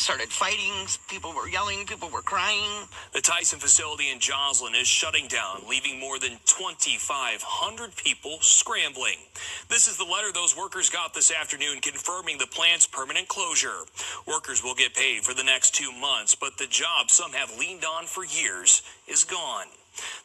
started fighting, people were yelling, people were crying. The Tyson facility in Joslin is shutting down, leaving more than 2,500 people scrambling. This is the letter those workers got this afternoon confirming the plant's permanent closure. Workers will get paid for the next 2 months, but the job some have leaned on for years is gone.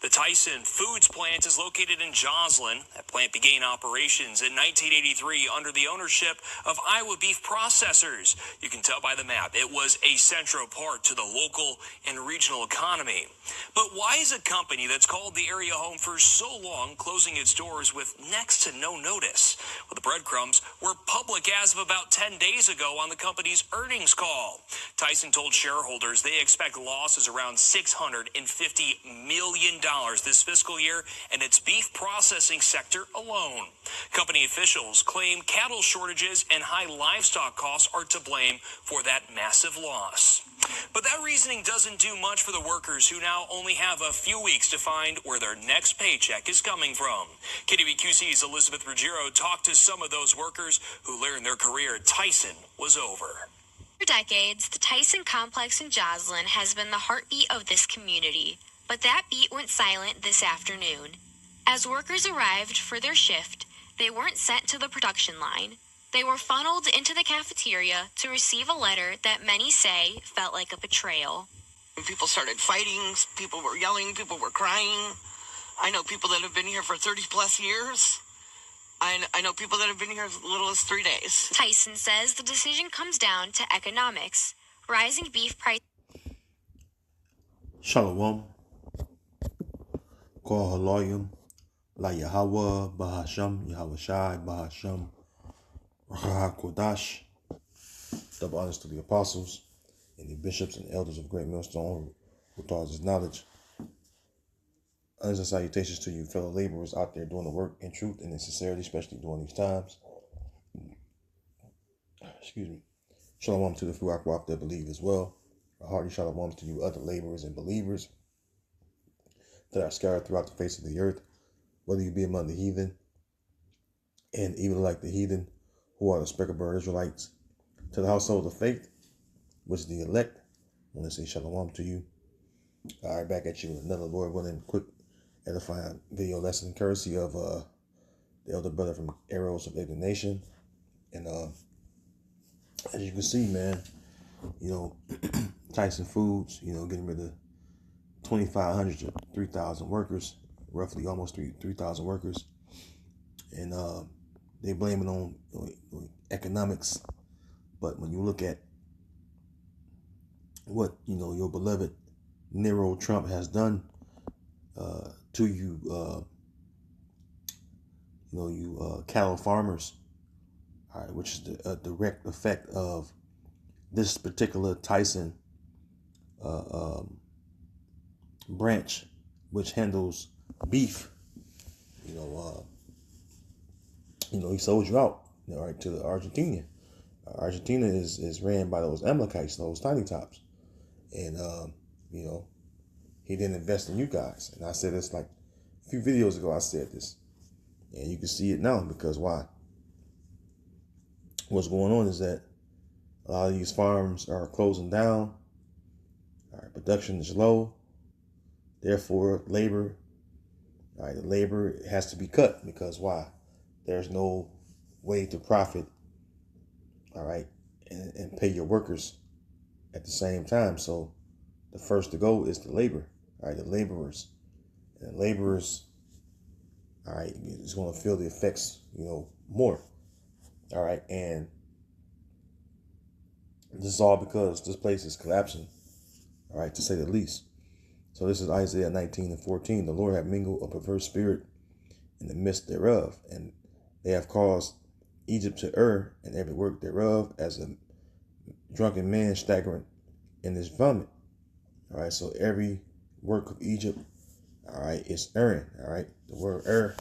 The Tyson Foods plant is located in Joslin. That plant began operations in 1983 under the ownership of Iowa Beef Processors. You can tell by the map it was a central part to the local and regional economy. But why is a company that's called the area home for so long closing its doors with next to no notice? Well, the breadcrumbs were public as of about 10 days ago on the company's earnings call. Tyson told shareholders they expect losses around $650 million this fiscal year in its beef processing sector alone. Company officials claim cattle shortages and high livestock costs are to blame for that massive loss. But that reasoning doesn't do much for the workers who now only have a few weeks to find where their next paycheck is coming from. KWQC's Elizabeth Ruggiero talked to some of those workers who learned their career at Tyson was over. For decades, the Tyson complex in Joslin has been the heartbeat of this community. But that beat went silent this afternoon. As workers arrived for their shift, they weren't sent to the production line. They were funneled into the cafeteria to receive a letter that many say felt like a betrayal. People started fighting, people were yelling, people were crying. I know people that have been here for 30 plus years. I know people that have been here as little as 3 days. Tyson says the decision comes down to economics. Rising beef prices. Shalom. Kol Haloyim, La Yahweh, Bahasham, Yahweh Shai, Bahasham, Raha Kodash. Double honors to the apostles and the bishops and elders of Great Millstone who taught us knowledge. Honors and salutations to you fellow laborers out there doing the work in truth and in sincerity, especially during these times. Excuse me. Shalom to the Fuak Wap that believe as well. A hearty shalom to you other laborers and believers that are scattered throughout the face of the earth, whether you be among the heathen, and even like the heathen, who are the speckled bird Israelites, to the household of faith, which is the elect. I want to say shalom to you. All right, back at you with another Lord willing, quick, edifying video lesson, courtesy of the elder brother from Arrows of Every Nation. And as you can see, man, Tyson Foods, getting rid of 2,500 to 3,000 workers, roughly almost 3,000 workers. And they blame it on economics. But when you look at what, your beloved Nero Trump has done to you, cattle farmers, all right, which is a direct effect of this particular Tyson branch, which handles beef. He sold you out, right, to the Argentina. Argentina is ran by those Amalekites, those tiny tops, and he didn't invest in you guys. And I said this like a few videos ago. I said this, and you can see it now because why? What's going on is that a lot of these farms are closing down. All right, production is low. Therefore, labor, the labor has to be cut because why? There's no way to profit, all right, and pay your workers at the same time. So the first to go is the labor, all right, the laborers. And laborers, all right, is going to feel the effects, more, all right. And this is all because this place is collapsing, all right, to say the least. So this is Isaiah 19:14. The Lord hath mingled a perverse spirit in the midst thereof, and they have caused Egypt to err, and every work thereof as a drunken man staggering in his vomit. All right, so every work of Egypt, all right, is erring. All right, the word err,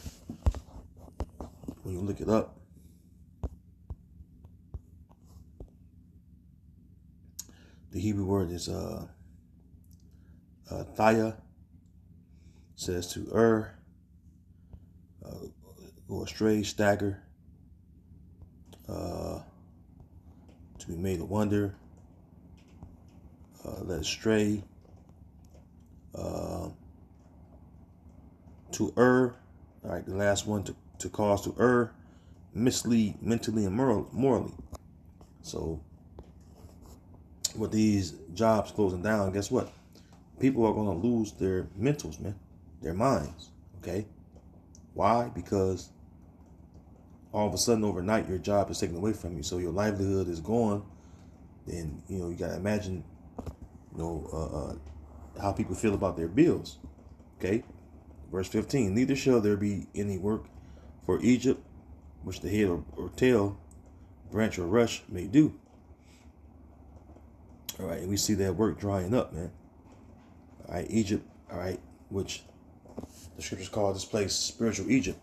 when you look it up, the Hebrew word is thaya, says to err, go astray, stagger, to be made a wonder, led astray, to err. All right, the last one, to cause to err, mislead mentally and morally. So with these jobs closing down, guess what? People are going to lose their mentals, man, their minds. Okay. Why? Because all of a sudden overnight your job is taken away from you, so your livelihood is gone. Then you got to imagine how people feel about their bills. Okay. Verse 15, neither shall there be any work for Egypt, which the head or tail, branch or rush may do. All right, and we see that work drying up, man. All right, Egypt, all right, which the scriptures call this place spiritual Egypt.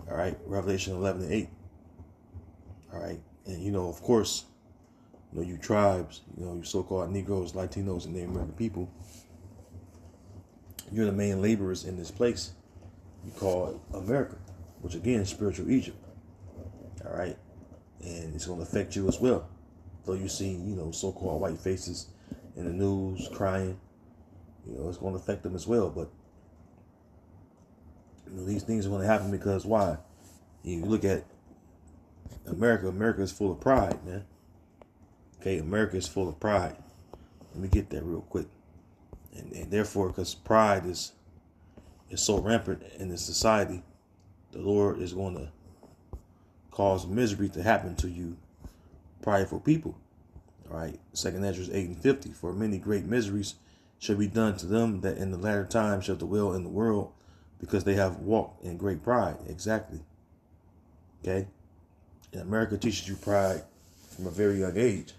All right, Revelation 11:8. All right, and of course, you tribes, you so-called Negroes, Latinos, and Native American people, you're the main laborers in this place you call America, which again is spiritual Egypt. All right, and it's going to affect you as well. Though you see, so-called white faces in the news crying, it's going to affect them as well. But these things are going to happen because why? You look at America. America is full of pride, man. Okay, America is full of pride. Let me get that real quick. And therefore, because pride is so rampant in this society, the Lord is going to cause misery to happen to you, prideful people. All right, 2 Ezra 8:50. For many great miseries shall be done to them that in the latter time shall dwell in the world, because they have walked in great pride. Exactly. Okay, and America teaches you pride from a very young age.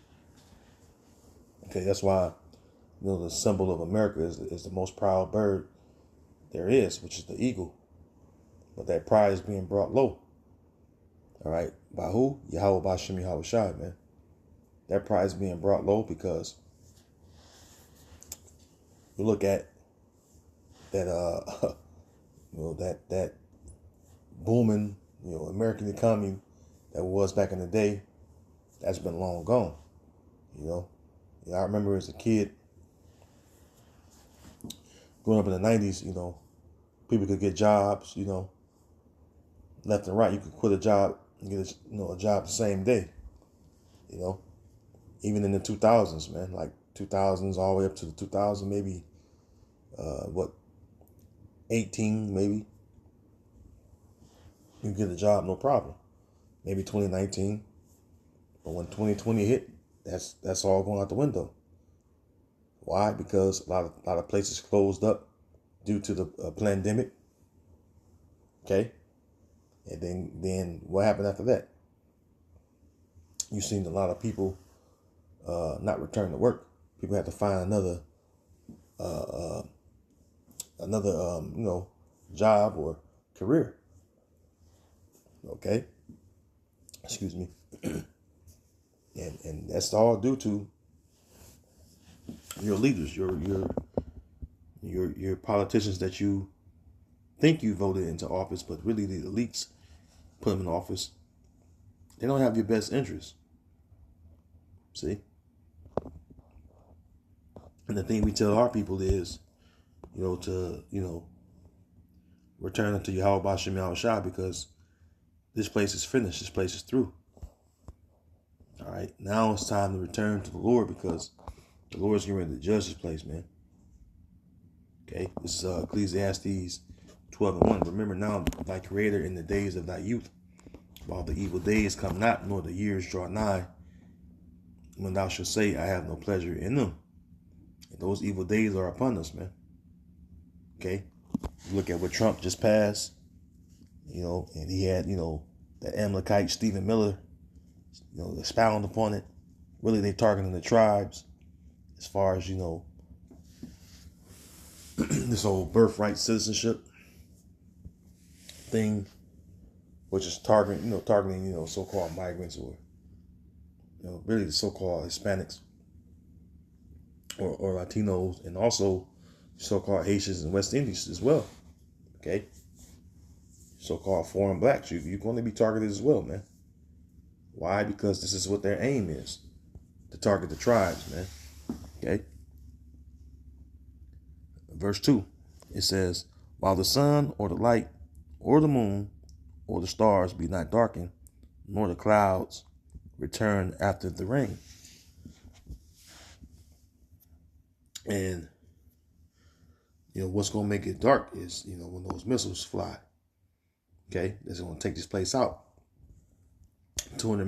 Okay, that's why the symbol of America is the most proud bird there is, which is the eagle. But that pride is being brought low. All right, by who? Yahweh Bashim Yahweh Shai, man. That pride is being brought low because you look at that that booming American economy that was back in the day. That's been long gone. I remember as a kid growing up in the 90s, people could get jobs, left and right. You could quit a job and get a job the same day, even in the 2000s, man, like 2000s all the way up to the 2000, maybe, 18, maybe. You get a job, no problem. Maybe 2019. But when 2020 hit, that's all going out the window. Why? Because a lot of places closed up due to the pandemic. Okay, and then what happened after that? You've seen a lot of people not return to work. People have to find another job or career. Okay, excuse me. And that's all due to your leaders, your politicians that you think you voted into office, but really the elites put them in office. They don't have your best interests. See? And the thing we tell our people is, to return to Yahweh Bashim Yahweh Shai, because this place is finished. This place is through. All right, now it's time to return to the Lord, because the Lord's getting ready to judge this place, man. Okay, this is Ecclesiastes 12:1. Remember now thy Creator in the days of thy youth, while the evil days come not, nor the years draw nigh, when thou shalt say, I have no pleasure in them. And those evil days are upon us, man. Okay, look at what Trump just passed, and he had, the Amalekite Stephen Miller, expound upon it. Really, they targeting the tribes as far as, this whole birthright citizenship thing, which is targeting, so-called migrants, or, really the so-called Hispanics or Latinos, and also so-called Haitians and West Indies as well. Okay. So-called foreign blacks, you're going to be targeted as well, man. Why? Because this is what their aim is, to target the tribes, man. Okay. Verse 2, it says, while the sun or the light or the moon or the stars be not darkened, nor the clouds return after the rain. And, what's going to make it dark is, when those missiles fly. Okay, that's going to take this place out. 200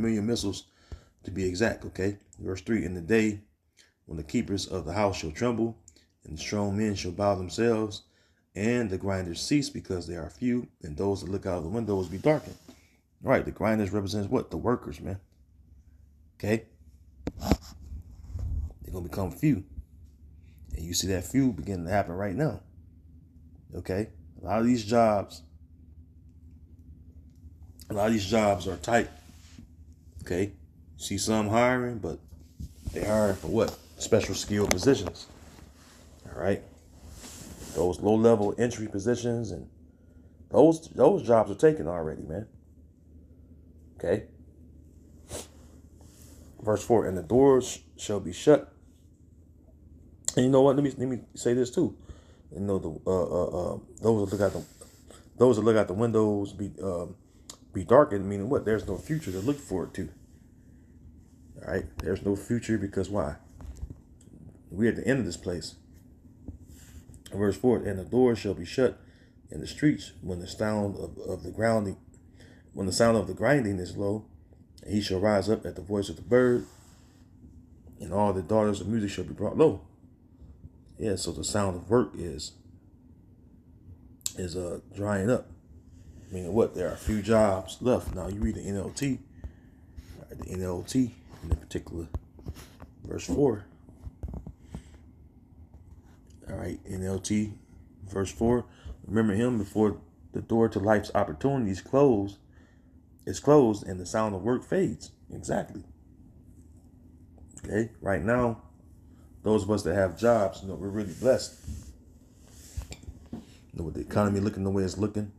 million missiles to be exact, okay? Verse 3, in the day when the keepers of the house shall tremble, and the strong men shall bow themselves, and the grinders cease because they are few, and those that look out of the windows be darkened. All right, the grinders represents what? The workers, man. Okay? They're going to become few. And you see that few beginning to happen right now. Okay? A lot of these jobs are tight. Okay? See some hiring, but they hiring for what? Special skill positions. All right? Those low-level entry positions, and those jobs are taken already, man. Okay? Verse 4, and the doors shall be shut. And you know what? Let me say this too. Those that look out the windows be darkened, meaning what? There's no future to look forward to. All right? There's no future because why? We're at the end of this place. Verse 4, and the doors shall be shut in the streets when the sound of the grinding is low, and he shall rise up at the voice of the bird, and all the daughters of music shall be brought low. Yeah, so the sound of work is drying up. Meaning what? There are a few jobs left. Now you read the NLT. Right, the NLT in particular, verse 4. All right, NLT, verse 4. Remember him before the door to life's opportunities is closed, and the sound of work fades. Exactly. Okay, right now, those of us that have jobs, we're really blessed. With the economy looking the way it's looking.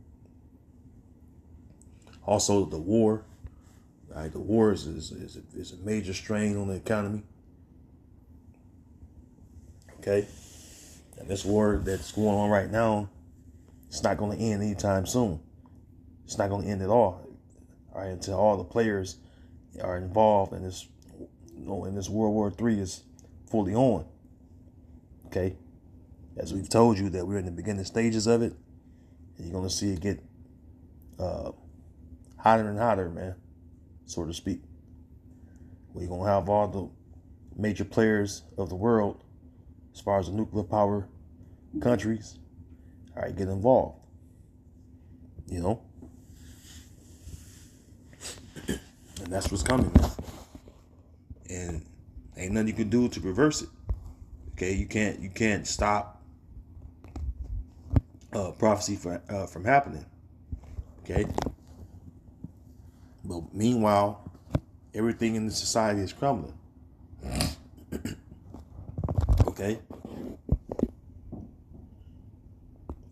Also, the war. Right, the war is a major strain on the economy. Okay. And this war that's going on right now, it's not going to end anytime soon. It's not going to end at all. All right, until all the players are involved in this, in this World War III is fully on. Okay, as we've told you that we're in the beginning stages of it, and you're going to see it get hotter and hotter, man, so to speak. We're going to have all the major players of the world, as far as the nuclear power countries, all right, get involved. And that's what's coming, man. And ain't nothing you can do to reverse it. Okay, you can't stop prophecy from happening. Okay, but meanwhile, everything in the society is crumbling. Okay,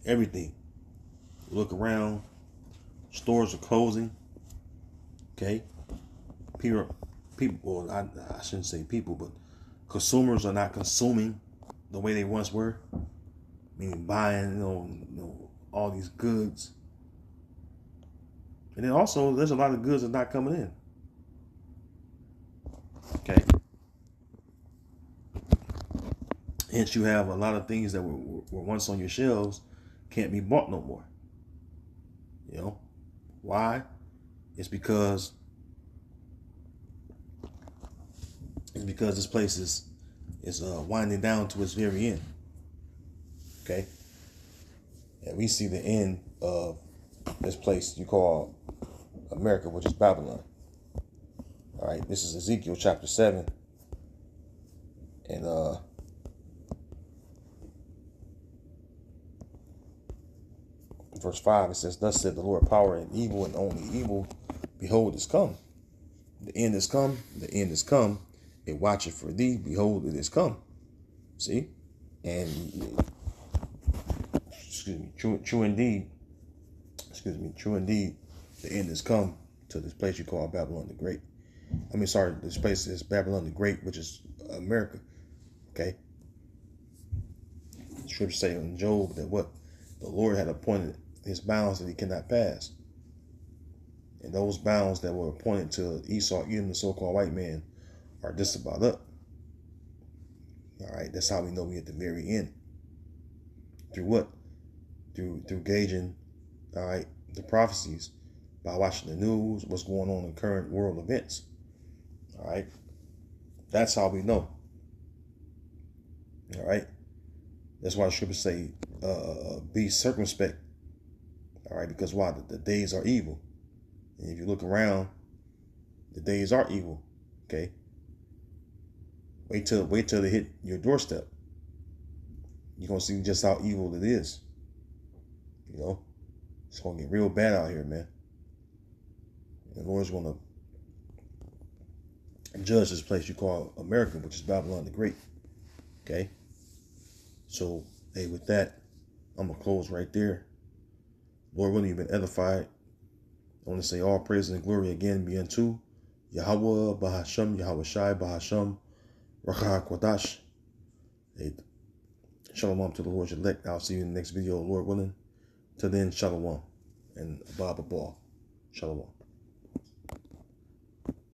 everything. Look around, stores are closing. Okay, people. Well, I shouldn't say people, but consumers are not consuming the way they once were. Meaning buying, all these goods. And then also, there's a lot of goods that's not coming in. Okay. Hence, you have a lot of things that were once on your shelves can't be bought no more. Why? It's because this place is winding down to its very end. Okay? And we see the end of this place you call America, which is Babylon. All right, this is Ezekiel chapter 7. And verse 5, it says, thus said the Lord, power and evil and only evil, behold, is come. The end is come, the end is come. It watcheth for thee, behold, it is come. See? And true indeed, the end has come to this place you call Babylon the Great. This place is Babylon the Great, which is America. Okay? scripture say in Job that what? The Lord had appointed his bounds that he cannot pass. And those bounds that were appointed to Esau, even the so-called white man, are just about up. All right, that's how we know we're at the very end. Through what? Through gauging, all right, the prophecies by watching the news, what's going on in current world events. All right, that's how we know. All right, that's why the scriptures say, be circumspect. All right, because why? The days are evil. And if you look around, the days are evil. Okay. Wait till they hit your doorstep. You're gonna see just how evil it is. You know, it's gonna get real bad out here, man. And the Lord's gonna judge this place you call America, which is Babylon the Great. Okay. So, hey, with that, I'm gonna close right there. Lord willing, you've been edified. I want to say all praise and glory again be unto Yahweh Bahasham, Yahweh Shai Bahasham, Rakha Kwadash. Hey, shalom to the Lord's elect. I'll see you in the next video, Lord willing. Till then, shalom and Abba Ball. Shalom.